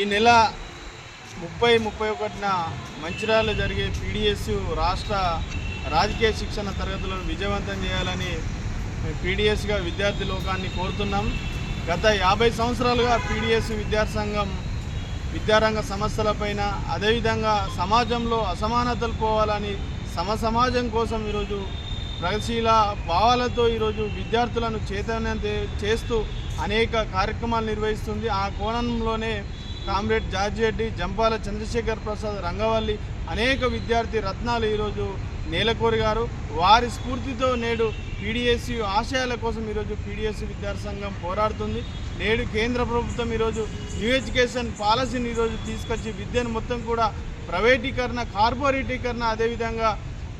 ఈ నెల 30-31న మంచిర్యాలలో జరిగే పీడిఎస్ రాష్ట్ర రాజకీయ శిక్షణ తరగతులను విజయవంతం చేయాలని పీడిఎస్గా విద్యార్థి లోకాన్ని కోరుతున్నాం. గత 50 సంవత్సరాలుగా పీడిఎస్ విద్యారంగ సమస్యలపైన, అదేవిధంగా సమాజంలో అసమానతలు పోవాలని సమాజం కోసం ఈరోజు ప్రగతిశీల భావాలతో ఈరోజు విద్యార్థులను చైతన్యం చేస్తూ అనేక కార్యక్రమాలు నిర్వహిస్తుంది. ఆ కోణంలోనే కామ్రేడ్ జార్జి రెడ్డి, జంపాల చంద్రశేఖర్ ప్రసాద్, రంగవల్లి అనేక విద్యార్థి రత్నాలు ఈరోజు నేలకొరిగారు. వారి స్ఫూర్తితో నేడు పీడిఎస్ ఆశయాల కోసం ఈరోజు పీడిఎస్ విద్యార్థి సంఘం పోరాడుతుంది. నేడు కేంద్ర ప్రభుత్వం ఈరోజు న్యూ ఎడ్యుకేషన్ పాలసీని ఈరోజు తీసుకొచ్చి విద్యను మొత్తం కూడా ప్రైవేటీకరణ, కార్పొరేటీకరణ, అదేవిధంగా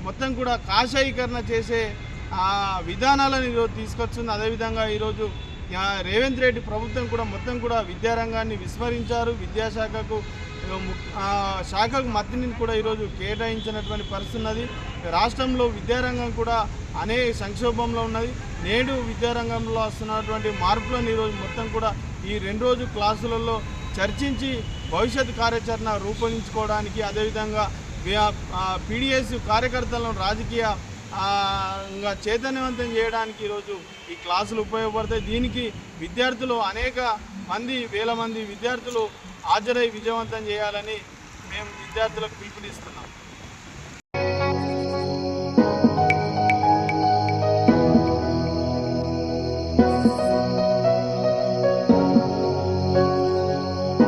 మొత్తం కూడా కాషాయీకరణ చేసే విధానాలను ఈరోజు తీసుకొచ్చింది. అదేవిధంగా ఈరోజు రేవంత్ రెడ్డి ప్రభుత్వం కూడా మొత్తం కూడా విద్యారంగాన్ని విస్మరించారు. విద్యాశాఖకు మద్దతుని కూడా ఈరోజు కేటాయించినటువంటి పరిస్థితి ఉన్నది. రాష్ట్రంలో విద్యారంగం కూడా అనేక సంక్షోభంలో ఉన్నది. నేడు విద్యారంగంలో వస్తున్నటువంటి మార్పులను ఈరోజు మొత్తం కూడా ఈ 2 రోజు క్లాసులలో చర్చించి భవిష్యత్ కార్యాచరణ రూపొందించుకోవడానికి, అదేవిధంగా పీడిఎస్ కార్యకర్తలను రాజకీయ చైతన్యవంతం చేయడానికి ఈరోజు ఈ క్లాసులు ఉపయోగపడతాయి. దీనికి విద్యార్థులు అనేక మంది, వేల మంది విద్యార్థులు హాజరై విజయవంతం చేయాలని మేము విద్యార్థులకు పిలుపునిస్తున్నాం.